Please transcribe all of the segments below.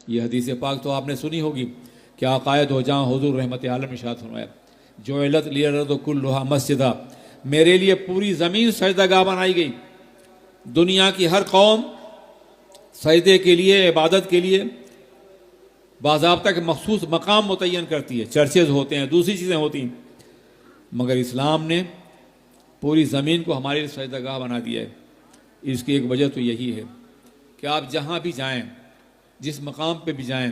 یہ حدیث پاک تو آپ نے سنی ہوگی کہ عقائد ہو جہاں حضور رحمت عالم ارشاد فرمایا جعلت لی الارض کلھا مسجدا، میرے لیے پوری زمین سجدہ گاہ بنائی گئی۔ دنیا کی ہر قوم سجدے کے لیے، عبادت کے لیے باضابطہ کے مخصوص مقام متعین کرتی ہے، چرچز ہوتے ہیں، دوسری چیزیں ہوتی ہیں، مگر اسلام نے پوری زمین کو ہمارے لیے سجدہ گاہ بنا دیا ہے۔ اس کی ایک وجہ تو یہی ہے کہ آپ جہاں بھی جائیں، جس مقام پہ بھی جائیں،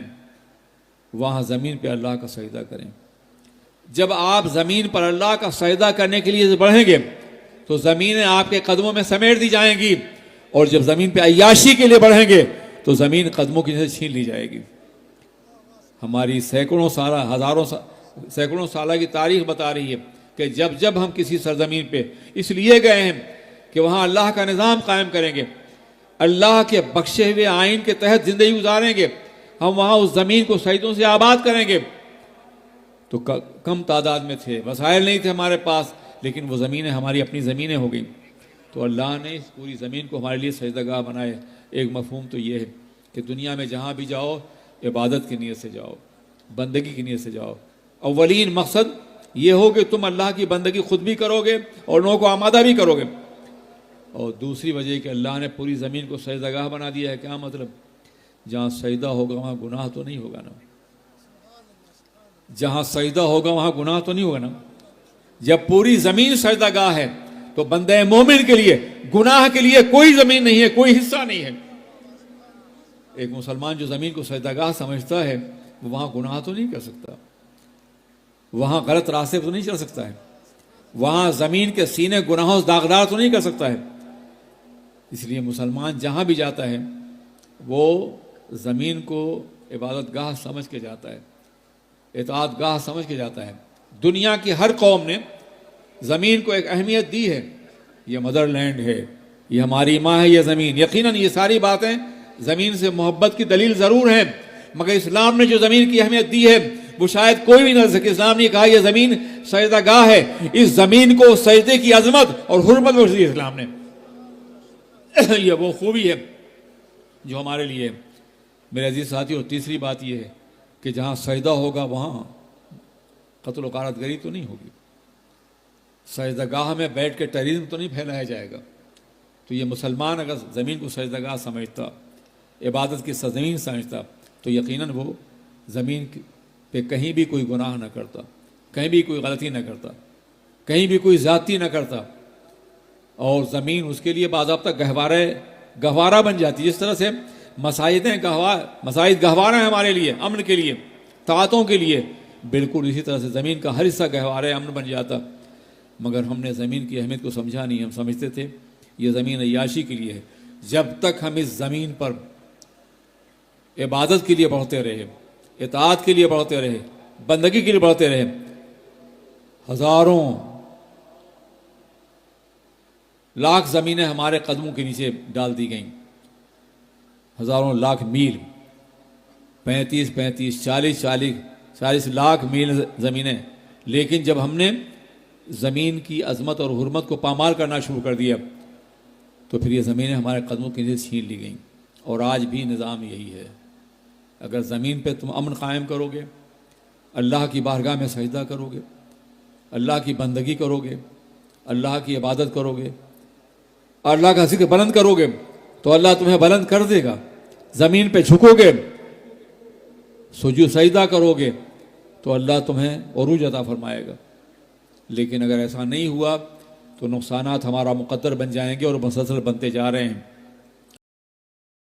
وہاں زمین پہ اللہ کا سجدہ کریں۔ جب آپ زمین پر اللہ کا سجدہ کرنے کے لیے بڑھیں گے تو زمینیں آپ کے قدموں میں سمیٹ دی جائیں گی، اور جب زمین پہ عیاشی کے لیے بڑھیں گے تو زمین قدموں کی نیچے چھین لی جائے گی۔ ہماری سینکڑوں سالہ کی تاریخ بتا رہی ہے کہ جب جب ہم کسی سرزمین پہ اس لیے گئے ہیں کہ وہاں اللہ کا نظام قائم کریں گے، اللہ کے بخشے ہوئے آئین کے تحت زندگی گزاریں گے، ہم وہاں اس زمین کو سجدوں سے آباد کریں گے، تو کم تعداد میں تھے، وسائل نہیں تھے ہمارے پاس، لیکن وہ زمینیں ہماری اپنی زمینیں ہو گئیں۔ تو اللہ نے اس پوری زمین کو ہمارے لیے سجدہ گاہ بنائے۔ ایک مفہوم تو یہ ہے کہ دنیا میں جہاں بھی جاؤ عبادت کی نیت سے جاؤ، بندگی کی نیت سے جاؤ۔ اولین مقصد یہ ہو کہ تم اللہ کی بندگی خود بھی کرو گے اور لوگوں کو آمادہ بھی کرو گے۔ اور دوسری وجہ کہ اللہ نے پوری زمین کو سجدہ گاہ بنا دیا ہے، کیا مطلب؟ جہاں سجدہ ہوگا وہاں گناہ تو نہیں ہوگا نا، جہاں سجدہ ہوگا وہاں گناہ تو نہیں ہوگا نا۔ جب پوری زمین سجدہ گاہ ہے تو بندہ مومن کے لیے گناہ کے لیے کوئی زمین نہیں ہے، کوئی حصہ نہیں ہے۔ ایک مسلمان جو زمین کو سجدہ گاہ سمجھتا ہے وہ وہاں گناہ تو نہیں کر سکتا، وہاں غلط راستے تو نہیں چل سکتا ہے، وہاں زمین کے سینے گناہوں سے داغدار تو نہیں کر سکتا ہے۔ اس لیے مسلمان جہاں بھی جاتا ہے وہ زمین کو عبادت گاہ سمجھ کے جاتا ہے، اطاعت گاہ سمجھ کے جاتا ہے۔ دنیا کی ہر قوم نے زمین کو ایک اہمیت دی ہے، یہ مدر لینڈ ہے، یہ ہماری ماں ہے، یہ زمین۔ یقیناً یہ ساری باتیں زمین سے محبت کی دلیل ضرور ہیں، مگر اسلام نے جو زمین کی اہمیت دی ہے وہ شاید کوئی بھی نہ دے سکے۔ اسلام نے کہا یہ زمین سجدہ گاہ ہے، اس زمین کو سجدے کی عظمت اور حرمت بخش دی اسلام نے۔ یہ وہ خوبی ہے جو ہمارے لیے میرے عزیز ساتھیو۔ تیسری بات یہ ہے کہ جہاں سجدہ ہوگا وہاں قتل و غارت گری تو نہیں ہوگی، سجدہ گاہ میں بیٹھ کے ٹیررزم تو نہیں پھیلایا جائے گا۔ تو یہ مسلمان اگر زمین کو سجدہ گاہ سمجھتا، عبادت کی سرزمین سمجھتا، تو یقیناً وہ زمین پہ کہیں بھی کوئی گناہ نہ کرتا، کہیں بھی کوئی غلطی نہ کرتا، کہیں بھی کوئی زیادتی نہ کرتا، اور زمین اس کے لیے باضابطہ گہوارہ بن جاتی۔ جس طرح سے مساجد گہوارہ ہیں ہمارے لیے، امن کے لیے، طاعتوں کے لیے، بالکل اسی طرح سے زمین کا ہر حصہ گہوارہ امن بن جاتا۔ مگر ہم نے زمین کی اہمیت کو سمجھا نہیں، ہم سمجھتے تھے یہ زمین عیاشی کے لیے ہے۔ جب تک ہم اس زمین پر عبادت کے لیے بڑھتے رہے، اطاعت کے لیے بڑھتے رہے، بندگی کے لیے بڑھتے رہے، ہزاروں لاکھ زمینیں ہمارے قدموں کے نیچے ڈال دی گئیں، ہزاروں لاکھ میل، 40 لاکھ میل زمینیں۔ لیکن جب ہم نے زمین کی عظمت اور حرمت کو پامال کرنا شروع کر دیا تو پھر یہ زمینیں ہمارے قدموں کے نیچے چھین لی گئیں۔ اور آج بھی نظام یہی ہے، اگر زمین پہ تم امن قائم کرو گے، اللہ کی بارگاہ میں سجدہ کرو گے، اللہ کی بندگی کرو گے، اللہ کی عبادت کرو گے، اللہ کا ذکر بلند کرو گے تو اللہ تمہیں بلند کر دے گا۔ زمین پہ جھکو گے، سجود سجدہ کرو گے تو اللہ تمہیں عروج عطا فرمائے گا۔ لیکن اگر ایسا نہیں ہوا تو نقصانات ہمارا مقدر بن جائیں گے اور مسلسل بنتے جا رہے ہیں۔